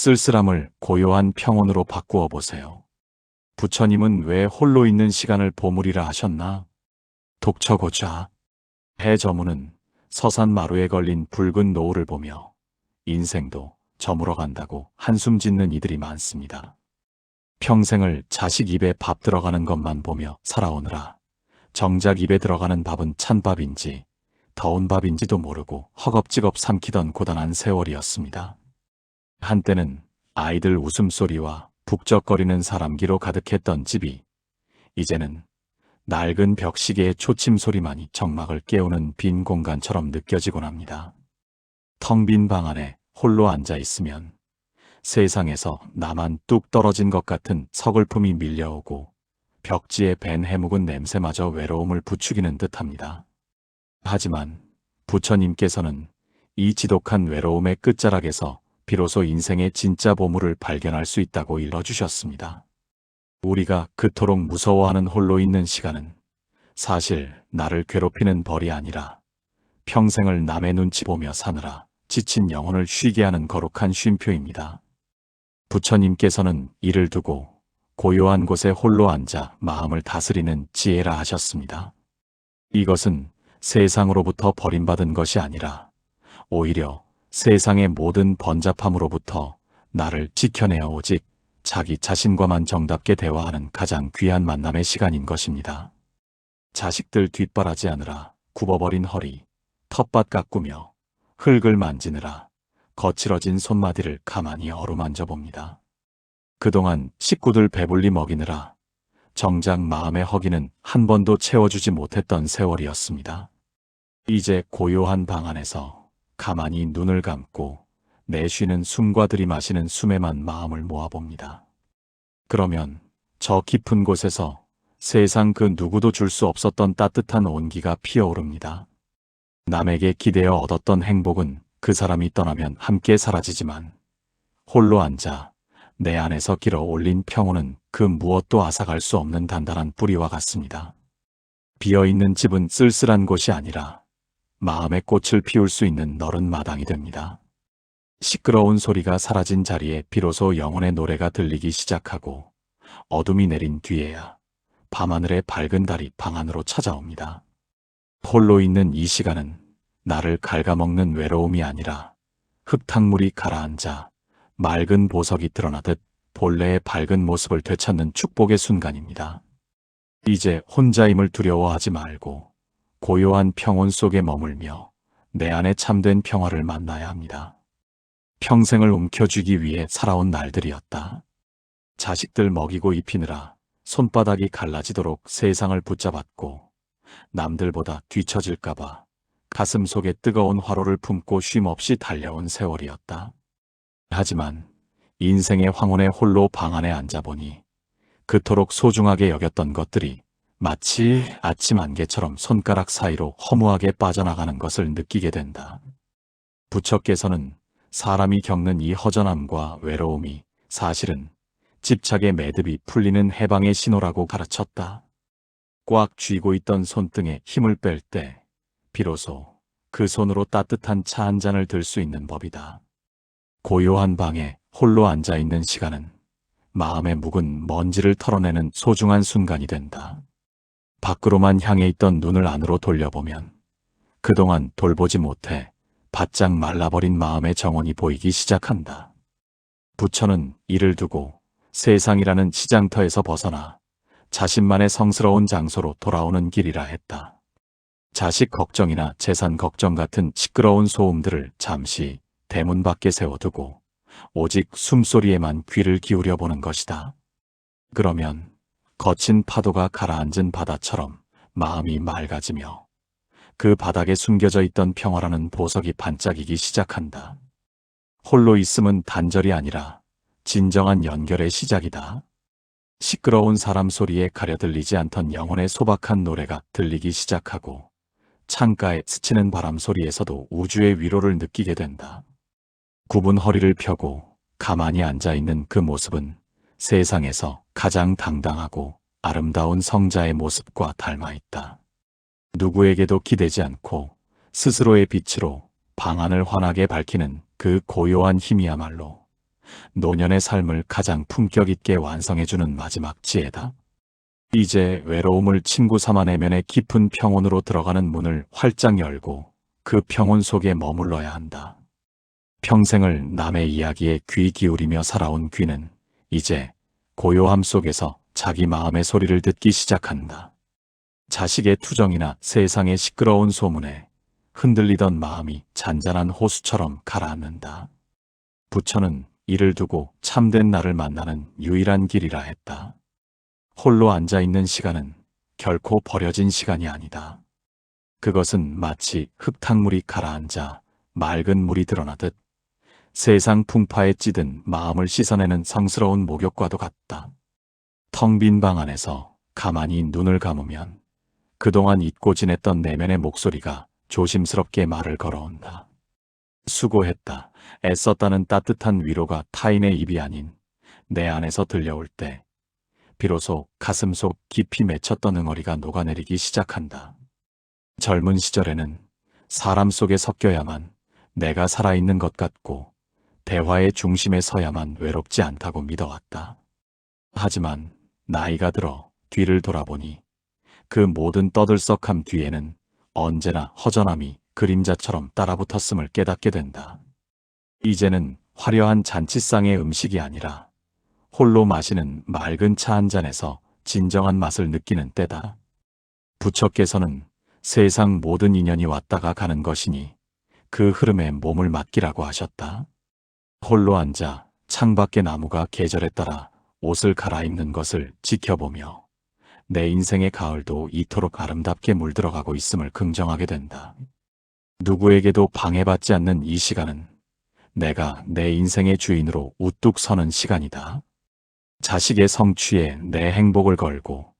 쓸쓸함을 고요한 평온으로 바꾸어 보세요. 부처님은 왜 홀로 있는 시간을 보물이라 하셨나? 독처고자. 해저무는 서산 마루에 걸린 붉은 노을을 보며 인생도 저물어 간다고 한숨 짓는 이들이 많습니다. 평생을 자식 입에 밥 들어가는 것만 보며 살아오느라 정작 입에 들어가는 밥은 찬밥인지 더운 밥인지도 모르고 허겁지겁 삼키던 고단한 세월이었습니다. 한때는 아이들 웃음소리와 북적거리는 사람기로 가득했던 집이 이제는 낡은 벽시계의 초침소리만이 정막을 깨우는 빈 공간처럼 느껴지곤 합니다. 텅 빈 방 안에 홀로 앉아 있으면 세상에서 나만 뚝 떨어진 것 같은 서글픔이 밀려오고 벽지에 밴 해묵은 냄새마저 외로움을 부추기는 듯합니다. 하지만 부처님께서는 이 지독한 외로움의 끝자락에서 비로소 인생의 진짜 보물을 발견할 수 있다고 일러주셨습니다. 우리가 그토록 무서워하는 홀로 있는 시간은 사실 나를 괴롭히는 벌이 아니라 평생을 남의 눈치 보며 사느라 지친 영혼을 쉬게 하는 거룩한 쉼표입니다. 부처님께서는 이를 두고 고요한 곳에 홀로 앉아 마음을 다스리는 지혜라 하셨습니다. 이것은 세상으로부터 버림받은 것이 아니라 오히려 세상의 모든 번잡함으로부터 나를 지켜내어 오직 자기 자신과만 정답게 대화하는 가장 귀한 만남의 시간인 것입니다. 자식들 뒷바라지 하느라 굽어버린 허리, 텃밭 가꾸며 흙을 만지느라 거칠어진 손마디를 가만히 어루만져 봅니다. 그동안 식구들 배불리 먹이느라 정작 마음의 허기는 한 번도 채워주지 못했던 세월이었습니다. 이제 고요한 방 안에서 가만히 눈을 감고 내쉬는 숨과 들이마시는 숨에만 마음을 모아봅니다. 그러면 저 깊은 곳에서 세상 그 누구도 줄 수 없었던 따뜻한 온기가 피어오릅니다. 남에게 기대어 얻었던 행복은 그 사람이 떠나면 함께 사라지지만 홀로 앉아 내 안에서 길어 올린 평온은 그 무엇도 앗아갈 수 없는 단단한 뿌리와 같습니다. 비어있는 집은 쓸쓸한 곳이 아니라 마음의 꽃을 피울 수 있는 너른 마당이 됩니다. 시끄러운 소리가 사라진 자리에 비로소 영혼의 노래가 들리기 시작하고 어둠이 내린 뒤에야 밤하늘의 밝은 달이 방 안으로 찾아옵니다. 홀로 있는 이 시간은 나를 갉아먹는 외로움이 아니라 흙탕물이 가라앉아 맑은 보석이 드러나듯 본래의 밝은 모습을 되찾는 축복의 순간입니다. 이제 혼자임을 두려워하지 말고 고요한 평온 속에 머물며 내 안에 참된 평화를 만나야 합니다. 평생을 움켜쥐기 위해 살아온 날들이었다. 자식들 먹이고 입히느라 손바닥이 갈라지도록 세상을 붙잡았고 남들보다 뒤처질까봐 가슴 속에 뜨거운 화로를 품고 쉼없이 달려온 세월이었다. 하지만 인생의 황혼에 홀로 방 안에 앉아보니 그토록 소중하게 여겼던 것들이 마치 아침 안개처럼 손가락 사이로 허무하게 빠져나가는 것을 느끼게 된다. 부처께서는 사람이 겪는 이 허전함과 외로움이 사실은 집착의 매듭이 풀리는 해방의 신호라고 가르쳤다. 꽉 쥐고 있던 손등에 힘을 뺄 때 비로소 그 손으로 따뜻한 차 한 잔을 들 수 있는 법이다. 고요한 방에 홀로 앉아있는 시간은 마음의 묵은 먼지를 털어내는 소중한 순간이 된다. 밖으로만 향해 있던 눈을 안으로 돌려보면 그동안 돌보지 못해 바짝 말라버린 마음의 정원이 보이기 시작한다. 부처는 이를 두고 세상이라는 시장터에서 벗어나 자신만의 성스러운 장소로 돌아오는 길이라 했다. 자식 걱정이나 재산 걱정 같은 시끄러운 소음들을 잠시 대문 밖에 세워두고 오직 숨소리에만 귀를 기울여 보는 것이다. 그러면 거친 파도가 가라앉은 바다처럼 마음이 맑아지며 그 바닥에 숨겨져 있던 평화라는 보석이 반짝이기 시작한다. 홀로 있음은 단절이 아니라 진정한 연결의 시작이다. 시끄러운 사람 소리에 가려 들리지 않던 영혼의 소박한 노래가 들리기 시작하고 창가에 스치는 바람 소리에서도 우주의 위로를 느끼게 된다. 굽은 허리를 펴고 가만히 앉아있는 그 모습은 세상에서 가장 당당하고 아름다운 성자의 모습과 닮아있다. 누구에게도 기대지 않고 스스로의 빛으로 방안을 환하게 밝히는 그 고요한 힘이야말로 노년의 삶을 가장 품격 있게 완성해주는 마지막 지혜다. 이제 외로움을 친구 삼아 내면의 깊은 평온으로 들어가는 문을 활짝 열고 그 평온 속에 머물러야 한다. 평생을 남의 이야기에 귀 기울이며 살아온 귀는 이제 고요함 속에서 자기 마음의 소리를 듣기 시작한다. 자식의 투정이나 세상의 시끄러운 소문에 흔들리던 마음이 잔잔한 호수처럼 가라앉는다. 부처는 이를 두고 참된 나를 만나는 유일한 길이라 했다. 홀로 앉아있는 시간은 결코 버려진 시간이 아니다. 그것은 마치 흙탕물이 가라앉아 맑은 물이 드러나듯 세상 풍파에 찌든 마음을 씻어내는 성스러운 목욕과도 같다. 텅 빈 방 안에서 가만히 눈을 감으면 그동안 잊고 지냈던 내면의 목소리가 조심스럽게 말을 걸어온다. 수고했다. 애썼다는 따뜻한 위로가 타인의 입이 아닌 내 안에서 들려올 때 비로소 가슴속 깊이 맺혔던 응어리가 녹아내리기 시작한다. 젊은 시절에는 사람 속에 섞여야만 내가 살아있는 것 같고 대화의 중심에 서야만 외롭지 않다고 믿어왔다. 하지만 나이가 들어 뒤를 돌아보니 그 모든 떠들썩함 뒤에는 언제나 허전함이 그림자처럼 따라붙었음을 깨닫게 된다. 이제는 화려한 잔치상의 음식이 아니라 홀로 마시는 맑은 차 한 잔에서 진정한 맛을 느끼는 때다. 부처께서는 세상 모든 인연이 왔다가 가는 것이니 그 흐름에 몸을 맡기라고 하셨다. 홀로 앉아 창밖의 나무가 계절에 따라 옷을 갈아입는 것을 지켜보며 내 인생의 가을도 이토록 아름답게 물들어가고 있음을 긍정하게 된다. 누구에게도 방해받지 않는 이 시간은 내가 내 인생의 주인으로 우뚝 서는 시간이다. 자식의 성취에 내 행복을 걸고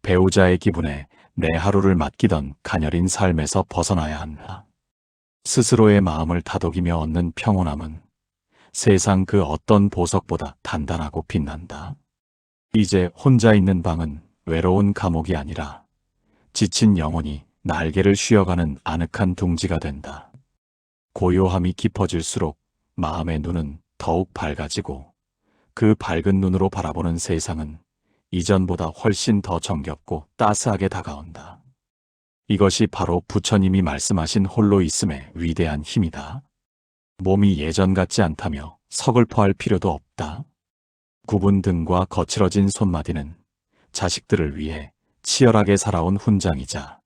배우자의 기분에 내 하루를 맡기던 가녀린 삶에서 벗어나야 한다. 스스로의 마음을 다독이며 얻는 평온함은 세상 그 어떤 보석보다 단단하고 빛난다. 이제 혼자 있는 방은 외로운 감옥이 아니라 지친 영혼이 날개를 쉬어가는 아늑한 둥지가 된다. 고요함이 깊어질수록 마음의 눈은 더욱 밝아지고 그 밝은 눈으로 바라보는 세상은 이전보다 훨씬 더 정겹고 따스하게 다가온다. 이것이 바로 부처님이 말씀하신 홀로 있음의 위대한 힘이다. 몸이 예전 같지 않다며 서글퍼할 필요도 없다. 굽은 등과 거칠어진 손마디는 자식들을 위해 치열하게 살아온 훈장이자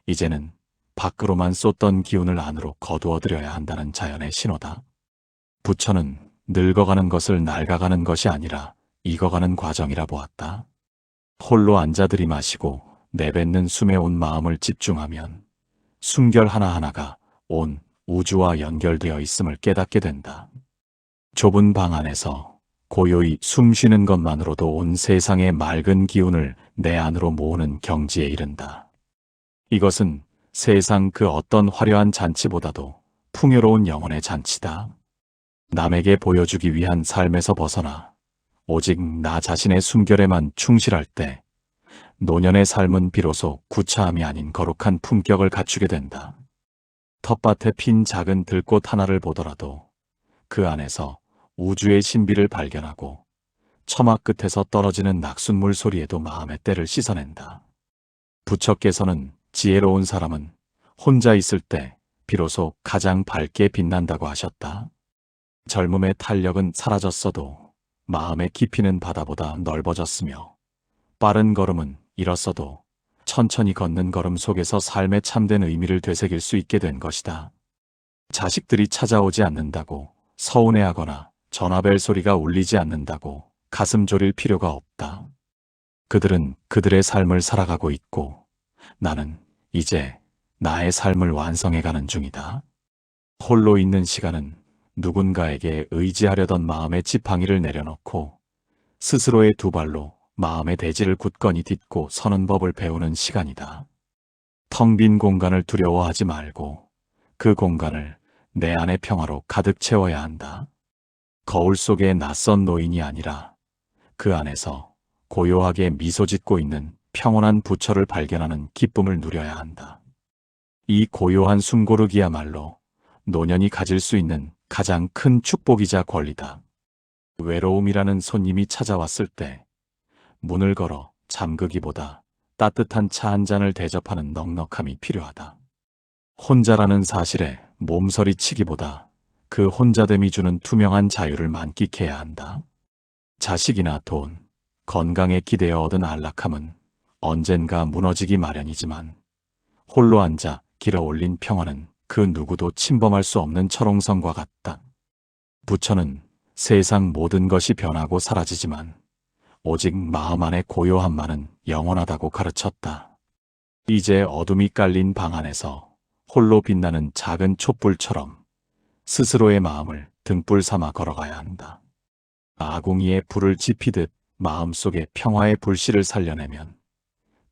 이제는 밖으로만 쏟던 기운을 안으로 거두어들여야 한다는 자연의 신호다. 부처는 늙어가는 것을 낡아가는 것이 아니라 익어가는 과정이라 보았다. 홀로 앉아 들이마시고 내뱉는 숨에 온 마음을 집중하면 숨결 하나하나가 온 우주와 연결되어 있음을 깨닫게 된다. 좁은 방 안에서 고요히 숨 쉬는 것만으로도 온 세상의 맑은 기운을 내 안으로 모으는 경지에 이른다. 이것은 세상 그 어떤 화려한 잔치보다도 풍요로운 영혼의 잔치다. 남에게 보여주기 위한 삶에서 벗어나 오직 나 자신의 숨결에만 충실할 때 노년의 삶은 비로소 구차함이 아닌 거룩한 품격을 갖추게 된다. 텃밭에 핀 작은 들꽃 하나를 보더라도 그 안에서 우주의 신비를 발견하고 처마 끝에서 떨어지는 낙숫물 소리에도 마음의 때를 씻어낸다. 부처께서는 지혜로운 사람은 혼자 있을 때 비로소 가장 밝게 빛난다고 하셨다. 젊음의 탄력은 사라졌어도 마음의 깊이는 바다보다 넓어졌으며 빠른 걸음은 잃었어도 천천히 걷는 걸음 속에서 삶의 참된 의미를 되새길 수 있게 된 것이다. 자식들이 찾아오지 않는다고 서운해하거나 전화벨 소리가 울리지 않는다고 가슴 졸일 필요가 없다. 그들은 그들의 삶을 살아가고 있고 나는 이제 나의 삶을 완성해가는 중이다. 홀로 있는 시간은 누군가에게 의지하려던 마음의 지팡이를 내려놓고 스스로의 두 발로 마음의 대지를 굳건히 딛고 서는 법을 배우는 시간이다. 텅 빈 공간을 두려워하지 말고 그 공간을 내 안의 평화로 가득 채워야 한다. 거울 속의 낯선 노인이 아니라 그 안에서 고요하게 미소 짓고 있는 평온한 부처를 발견하는 기쁨을 누려야 한다. 이 고요한 숨고르기야말로 노년이 가질 수 있는 가장 큰 축복이자 권리다. 외로움이라는 손님이 찾아왔을 때 문을 걸어 잠그기보다 따뜻한 차 한 잔을 대접하는 넉넉함이 필요하다. 혼자라는 사실에 몸서리치기보다 그 혼자됨이 주는 투명한 자유를 만끽해야 한다. 자식이나 돈, 건강에 기대어 얻은 안락함은 언젠가 무너지기 마련이지만 홀로 앉아 길어 올린 평화는 그 누구도 침범할 수 없는 철옹성과 같다. 부처는 세상 모든 것이 변하고 사라지지만 오직 마음 안의 고요함만은 영원하다고 가르쳤다. 이제 어둠이 깔린 방 안에서 홀로 빛나는 작은 촛불처럼 스스로의 마음을 등불 삼아 걸어가야 한다. 아궁이에 불을 지피듯 마음속에 평화의 불씨를 살려내면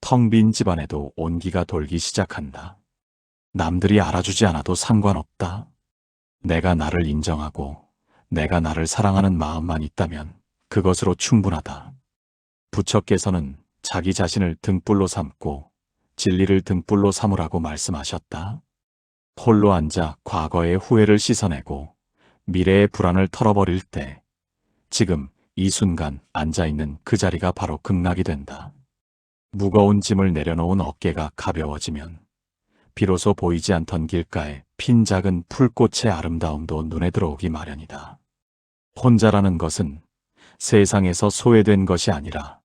텅 빈 집안에도 온기가 돌기 시작한다. 남들이 알아주지 않아도 상관없다. 내가 나를 인정하고 내가 나를 사랑하는 마음만 있다면 그것으로 충분하다. 부처께서는 자기 자신을 등불로 삼고 진리를 등불로 삼으라고 말씀하셨다. 홀로 앉아 과거의 후회를 씻어내고 미래의 불안을 털어버릴 때 지금 이 순간 앉아있는 그 자리가 바로 극락이 된다. 무거운 짐을 내려놓은 어깨가 가벼워지면 비로소 보이지 않던 길가에 핀 작은 풀꽃의 아름다움도 눈에 들어오기 마련이다. 혼자라는 것은 세상에서 소외된 것이 아니라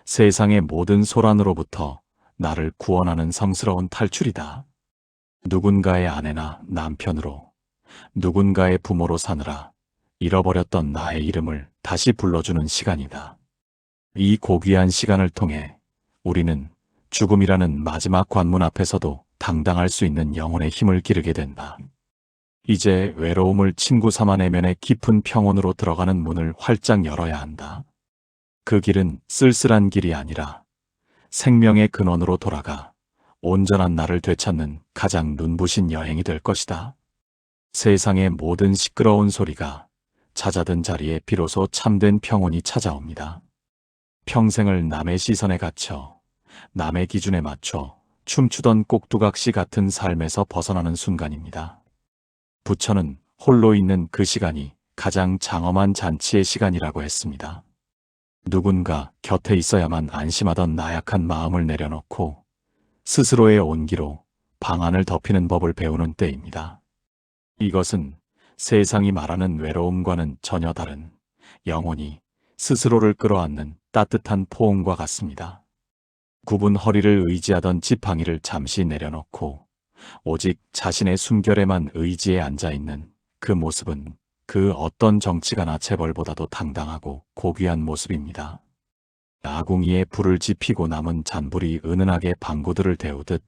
세상의 모든 소란으로부터 나를 구원하는 성스러운 탈출이다. 누군가의 아내나 남편으로, 누군가의 부모로 사느라 잃어버렸던 나의 이름을 다시 불러주는 시간이다. 이 고귀한 시간을 통해 우리는 죽음이라는 마지막 관문 앞에서도 당당할 수 있는 영혼의 힘을 기르게 된다. 이제 외로움을 친구 삼아 내면의 깊은 평온으로 들어가는 문을 활짝 열어야 한다. 그 길은 쓸쓸한 길이 아니라 생명의 근원으로 돌아가 온전한 나를 되찾는 가장 눈부신 여행이 될 것이다. 세상의 모든 시끄러운 소리가 잦아든 자리에 비로소 참된 평온이 찾아옵니다. 평생을 남의 시선에 갇혀 남의 기준에 맞춰 춤추던 꼭두각시 같은 삶에서 벗어나는 순간입니다. 부처는 홀로 있는 그 시간이 가장 장엄한 잔치의 시간이라고 했습니다. 누군가 곁에 있어야만 안심하던 나약한 마음을 내려놓고 스스로의 온기로 방안을 덮이는 법을 배우는 때입니다. 이것은 세상이 말하는 외로움과는 전혀 다른 영혼이 스스로를 끌어안는 따뜻한 포옹과 같습니다. 굽은 허리를 의지하던 지팡이를 잠시 내려놓고 오직 자신의 숨결에만 의지해 앉아있는 그 모습은 그 어떤 정치가나 재벌보다도 당당하고 고귀한 모습입니다. 아궁이에 불을 지피고 남은 잔불이 은은하게 방구들을 데우듯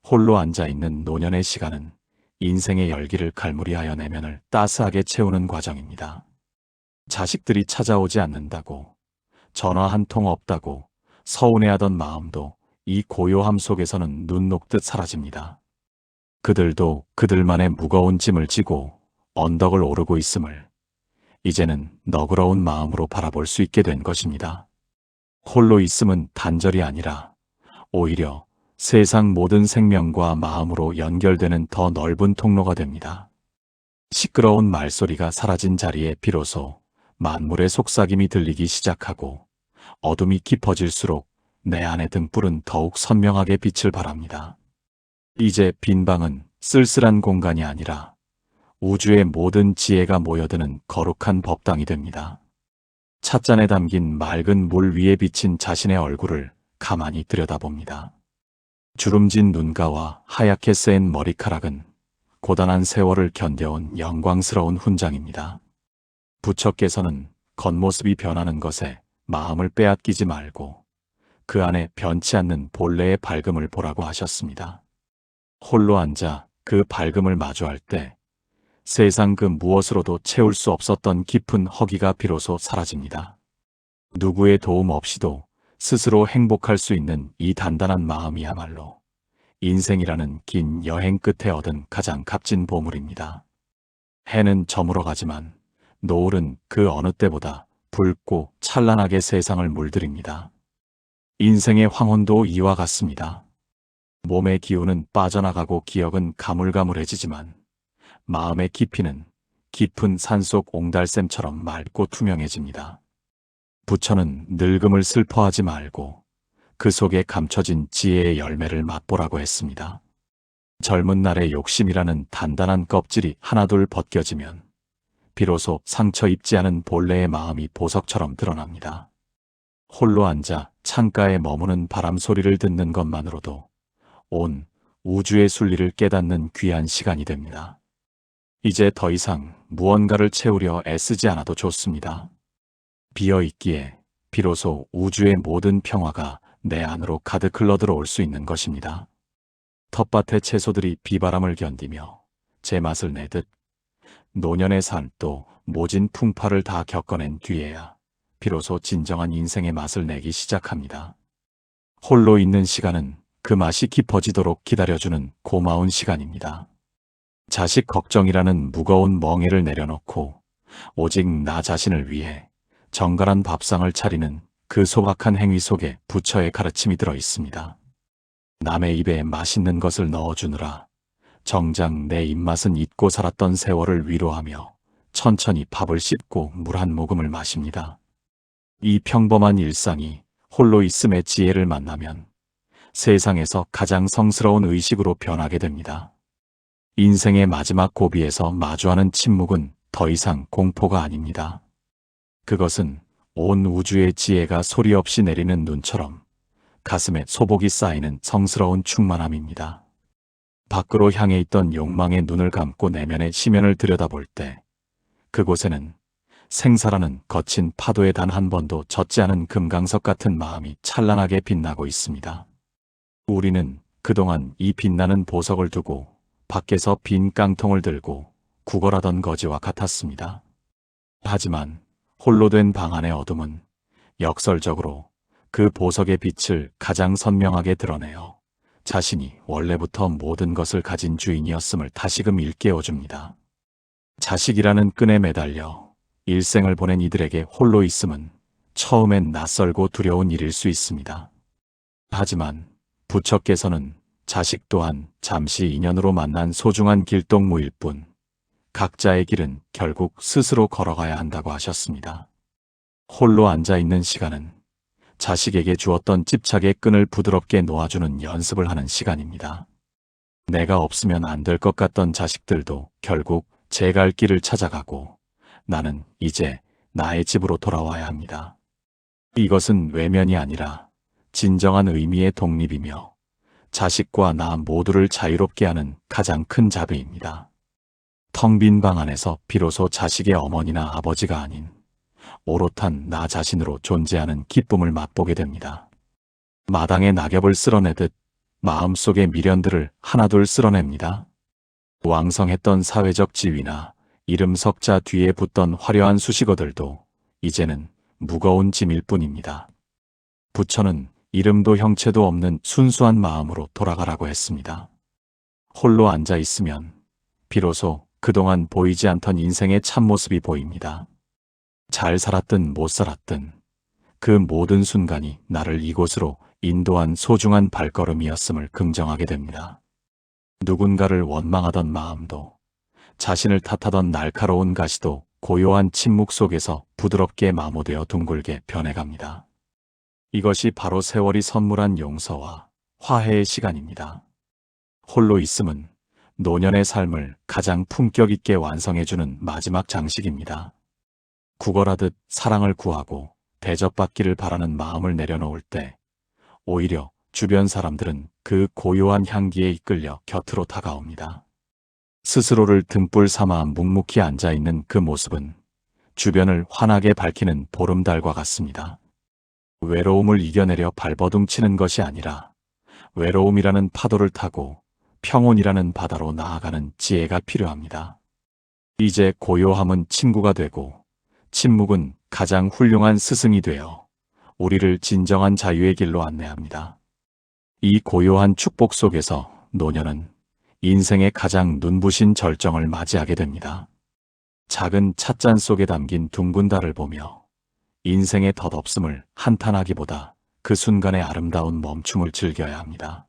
홀로 앉아있는 노년의 시간은 인생의 열기를 갈무리하여 내면을 따스하게 채우는 과정입니다. 자식들이 찾아오지 않는다고, 전화 한 통 없다고 서운해하던 마음도 이 고요함 속에서는 눈 녹듯 사라집니다. 그들도 그들만의 무거운 짐을 지고 언덕을 오르고 있음을 이제는 너그러운 마음으로 바라볼 수 있게 된 것입니다. 홀로 있음은 단절이 아니라 오히려 세상 모든 생명과 마음으로 연결되는 더 넓은 통로가 됩니다. 시끄러운 말소리가 사라진 자리에 비로소 만물의 속삭임이 들리기 시작하고 어둠이 깊어질수록 내 안의 등불은 더욱 선명하게 빛을 발합니다. 이제 빈 방은 쓸쓸한 공간이 아니라 우주의 모든 지혜가 모여드는 거룩한 법당이 됩니다. 찻잔에 담긴 맑은 물 위에 비친 자신의 얼굴을 가만히 들여다봅니다. 주름진 눈가와 하얗게 센 머리카락은 고단한 세월을 견뎌온 영광스러운 훈장입니다. 부처께서는 겉모습이 변하는 것에 마음을 빼앗기지 말고 그 안에 변치 않는 본래의 밝음을 보라고 하셨습니다. 홀로 앉아 그 밝음을 마주할 때 세상 그 무엇으로도 채울 수 없었던 깊은 허기가 비로소 사라집니다. 누구의 도움 없이도 스스로 행복할 수 있는 이 단단한 마음이야말로 인생이라는 긴 여행 끝에 얻은 가장 값진 보물입니다. 해는 저물어 가지만 노을은 그 어느 때보다 붉고 찬란하게 세상을 물들입니다. 인생의 황혼도 이와 같습니다. 몸의 기운은 빠져나가고 기억은 가물가물해지지만 마음의 깊이는 깊은 산속 옹달샘처럼 맑고 투명해집니다. 부처는 늙음을 슬퍼하지 말고 그 속에 감춰진 지혜의 열매를 맛보라고 했습니다. 젊은 날의 욕심이라는 단단한 껍질이 하나둘 벗겨지면 비로소 상처 입지 않은 본래의 마음이 보석처럼 드러납니다. 홀로 앉아 창가에 머무는 바람 소리를 듣는 것만으로도 온 우주의 순리를 깨닫는 귀한 시간이 됩니다. 이제 더 이상 무언가를 채우려 애쓰지 않아도 좋습니다. 비어있기에 비로소 우주의 모든 평화가 내 안으로 가득 흘러들어올 수 있는 것입니다. 텃밭의 채소들이 비바람을 견디며 제 맛을 내듯 노년의 삶도 모진 풍파를 다 겪어낸 뒤에야 비로소 진정한 인생의 맛을 내기 시작합니다. 홀로 있는 시간은 그 맛이 깊어지도록 기다려주는 고마운 시간입니다. 자식 걱정이라는 무거운 멍에를 내려놓고 오직 나 자신을 위해 정갈한 밥상을 차리는 그 소박한 행위 속에 부처의 가르침이 들어 있습니다. 남의 입에 맛있는 것을 넣어주느라 정작 내 입맛은 잊고 살았던 세월을 위로하며 천천히 밥을 씹고 물 한 모금을 마십니다. 이 평범한 일상이 홀로 있음의 지혜를 만나면 세상에서 가장 성스러운 의식으로 변하게 됩니다. 인생의 마지막 고비에서 마주하는 침묵은 더 이상 공포가 아닙니다. 그것은 온 우주의 지혜가 소리 없이 내리는 눈처럼 가슴에 소복이 쌓이는 성스러운 충만함입니다. 밖으로 향해 있던 욕망의 눈을 감고 내면의 심연을 들여다볼 때 그곳에는 생사라는 거친 파도에 단 한 번도 젖지 않은 금강석 같은 마음이 찬란하게 빛나고 있습니다. 우리는 그동안 이 빛나는 보석을 두고 밖에서 빈 깡통을 들고 구걸하던 거지와 같았습니다. 하지만 홀로 된 방 안의 어둠은 역설적으로 그 보석의 빛을 가장 선명하게 드러내어 자신이 원래부터 모든 것을 가진 주인이었음을 다시금 일깨워줍니다. 자식이라는 끈에 매달려 일생을 보낸 이들에게 홀로 있음은 처음엔 낯설고 두려운 일일 수 있습니다. 하지만 부처께서는 자식 또한 잠시 인연으로 만난 소중한 길동무일 뿐 각자의 길은 결국 스스로 걸어가야 한다고 하셨습니다. 홀로 앉아있는 시간은 자식에게 주었던 집착의 끈을 부드럽게 놓아주는 연습을 하는 시간입니다. 내가 없으면 안 될 것 같던 자식들도 결국 제 갈 길을 찾아가고 나는 이제 나의 집으로 돌아와야 합니다. 이것은 외면이 아니라 진정한 의미의 독립이며 자식과 나 모두를 자유롭게 하는 가장 큰 자비입니다. 텅 빈 방 안에서 비로소 자식의 어머니나 아버지가 아닌 오롯한 나 자신으로 존재하는 기쁨을 맛보게 됩니다. 마당에 낙엽을 쓸어내듯 마음속의 미련들을 하나둘 쓸어냅니다. 왕성했던 사회적 지위나 이름 석자 뒤에 붙던 화려한 수식어들도 이제는 무거운 짐일 뿐입니다. 부처는 이름도 형체도 없는 순수한 마음으로 돌아가라고 했습니다. 홀로 앉아 있으면 비로소 그동안 보이지 않던 인생의 참모습이 보입니다. 잘 살았든 못 살았든 그 모든 순간이 나를 이곳으로 인도한 소중한 발걸음이었음을 긍정하게 됩니다. 누군가를 원망하던 마음도 자신을 탓하던 날카로운 가시도 고요한 침묵 속에서 부드럽게 마모되어 둥글게 변해갑니다. 이것이 바로 세월이 선물한 용서와 화해의 시간입니다. 홀로 있음은 노년의 삶을 가장 품격 있게 완성해주는 마지막 장식입니다. 구걸하듯 사랑을 구하고 대접받기를 바라는 마음을 내려놓을 때 오히려 주변 사람들은 그 고요한 향기에 이끌려 곁으로 다가옵니다. 스스로를 등불 삼아 묵묵히 앉아있는 그 모습은 주변을 환하게 밝히는 보름달과 같습니다. 외로움을 이겨내려 발버둥 치는 것이 아니라 외로움이라는 파도를 타고 평온이라는 바다로 나아가는 지혜가 필요합니다. 이제 고요함은 친구가 되고 침묵은 가장 훌륭한 스승이 되어 우리를 진정한 자유의 길로 안내합니다. 이 고요한 축복 속에서 노년은 인생의 가장 눈부신 절정을 맞이하게 됩니다. 작은 찻잔 속에 담긴 둥근 달을 보며 인생의 덧없음을 한탄하기보다 그 순간의 아름다운 멈춤을 즐겨야 합니다.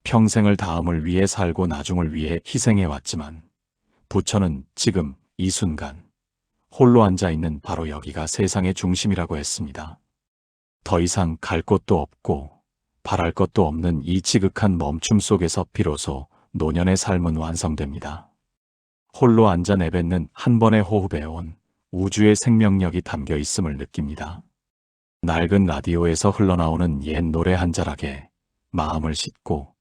평생을 다음을 위해 살고 나중을 위해 희생해왔지만 부처는 지금 이 순간 홀로 앉아 있는 바로 여기가 세상의 중심이라고 했습니다. 더 이상 갈 곳도 없고 바랄 것도 없는 이 지극한 멈춤 속에서 비로소 노년의 삶은 완성됩니다. 홀로 앉아 내뱉는 한 번의 호흡에 온 우주의 생명력이 담겨 있음을 느낍니다. 낡은 라디오에서 흘러나오는 옛 노래 한 자락에 마음을 싣고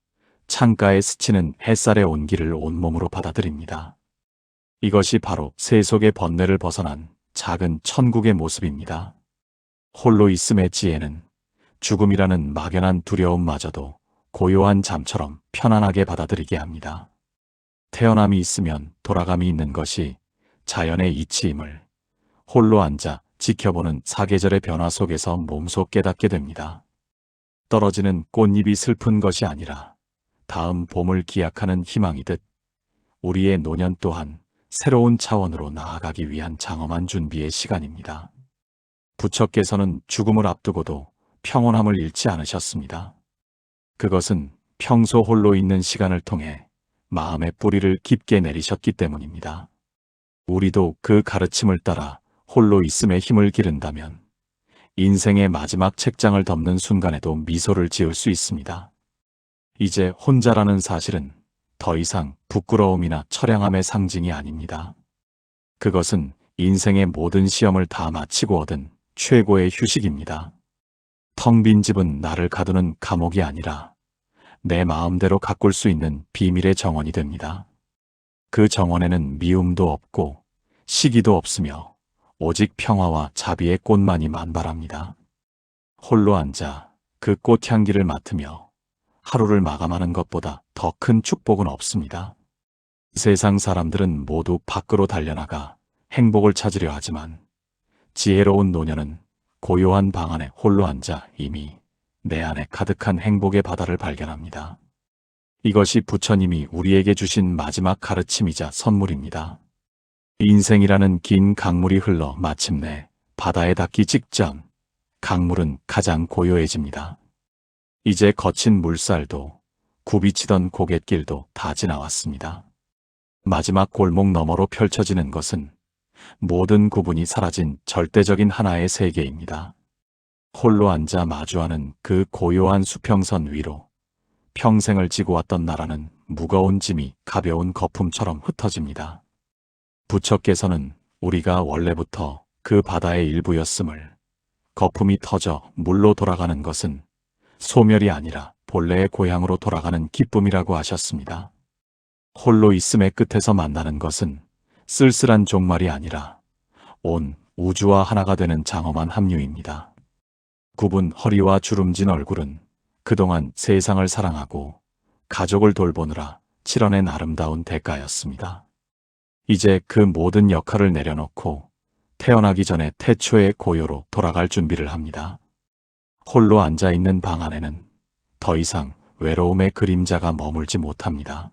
창가에 스치는 햇살의 온기를 온몸으로 받아들입니다. 이것이 바로 세속의 번뇌를 벗어난 작은 천국의 모습입니다. 홀로 있음의 지혜는 죽음이라는 막연한 두려움마저도 고요한 잠처럼 편안하게 받아들이게 합니다. 태어남이 있으면 돌아감이 있는 것이 자연의 이치임을 홀로 앉아 지켜보는 사계절의 변화 속에서 몸소 깨닫게 됩니다. 떨어지는 꽃잎이 슬픈 것이 아니라 다음 봄을 기약하는 희망이듯 우리의 노년 또한 새로운 차원으로 나아가기 위한 장엄한 준비의 시간입니다. 부처께서는 죽음을 앞두고도 평온함을 잃지 않으셨습니다. 그것은 평소 홀로 있는 시간을 통해 마음의 뿌리를 깊게 내리셨기 때문입니다. 우리도 그 가르침을 따라 홀로 있음에 힘을 기른다면 인생의 마지막 책장을 덮는 순간에도 미소를 지을 수 있습니다. 이제 혼자라는 사실은 더 이상 부끄러움이나 처량함의 상징이 아닙니다. 그것은 인생의 모든 시험을 다 마치고 얻은 최고의 휴식입니다. 텅 빈 집은 나를 가두는 감옥이 아니라 내 마음대로 가꿀 수 있는 비밀의 정원이 됩니다. 그 정원에는 미움도 없고 시기도 없으며 오직 평화와 자비의 꽃만이 만발합니다. 홀로 앉아 그 꽃향기를 맡으며 하루를 마감하는 것보다 더 큰 축복은 없습니다. 세상 사람들은 모두 밖으로 달려나가 행복을 찾으려 하지만 지혜로운 노년은 고요한 방 안에 홀로 앉아 이미 내 안에 가득한 행복의 바다를 발견합니다. 이것이 부처님이 우리에게 주신 마지막 가르침이자 선물입니다. 인생이라는 긴 강물이 흘러 마침내 바다에 닿기 직전 강물은 가장 고요해집니다. 이제 거친 물살도 굽이치던 고갯길도 다 지나왔습니다. 마지막 골목 너머로 펼쳐지는 것은 모든 구분이 사라진 절대적인 하나의 세계입니다. 홀로 앉아 마주하는 그 고요한 수평선 위로 평생을 지고 왔던 나라는 무거운 짐이 가벼운 거품처럼 흩어집니다. 부처께서는 우리가 원래부터 그 바다의 일부였음을, 거품이 터져 물로 돌아가는 것은 소멸이 아니라 본래의 고향으로 돌아가는 기쁨이라고 하셨습니다. 홀로 있음의 끝에서 만나는 것은 쓸쓸한 종말이 아니라 온 우주와 하나가 되는 장엄한 합류입니다. 굽은 허리와 주름진 얼굴은 그동안 세상을 사랑하고 가족을 돌보느라 치러낸 아름다운 대가였습니다. 이제 그 모든 역할을 내려놓고 태어나기 전에 태초의 고요로 돌아갈 준비를 합니다. 홀로 앉아있는 방 안에는 더 이상 외로움의 그림자가 머물지 못합니다.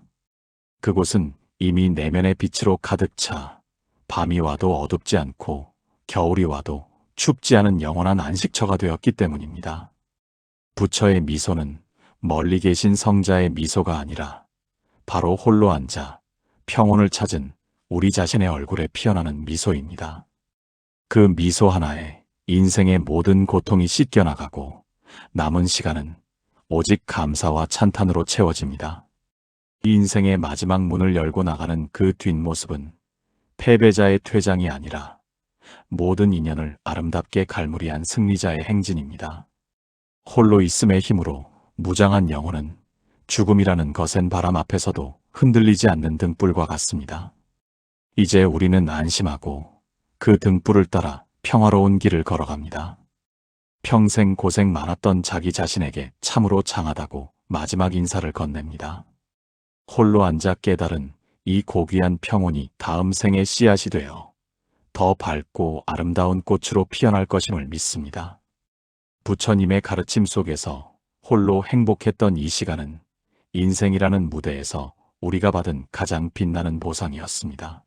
그곳은 이미 내면의 빛으로 가득 차 밤이 와도 어둡지 않고 겨울이 와도 춥지 않은 영원한 안식처가 되었기 때문입니다. 부처의 미소는 멀리 계신 성자의 미소가 아니라 바로 홀로 앉아 평온을 찾은 우리 자신의 얼굴에 피어나는 미소입니다. 그 미소 하나에 인생의 모든 고통이 씻겨나가고 남은 시간은 오직 감사와 찬탄으로 채워집니다. 인생의 마지막 문을 열고 나가는 그 뒷모습은 패배자의 퇴장이 아니라 모든 인연을 아름답게 갈무리한 승리자의 행진입니다. 홀로 있음의 힘으로 무장한 영혼은 죽음이라는 거센 바람 앞에서도 흔들리지 않는 등불과 같습니다. 이제 우리는 안심하고 그 등불을 따라 평화로운 길을 걸어갑니다. 평생 고생 많았던 자기 자신에게 참으로 장하다고 마지막 인사를 건넵니다. 홀로 앉아 깨달은 이 고귀한 평온이 다음 생의 씨앗이 되어 더 밝고 아름다운 꽃으로 피어날 것임을 믿습니다. 부처님의 가르침 속에서 홀로 행복했던 이 시간은 인생이라는 무대에서 우리가 받은 가장 빛나는 보상이었습니다.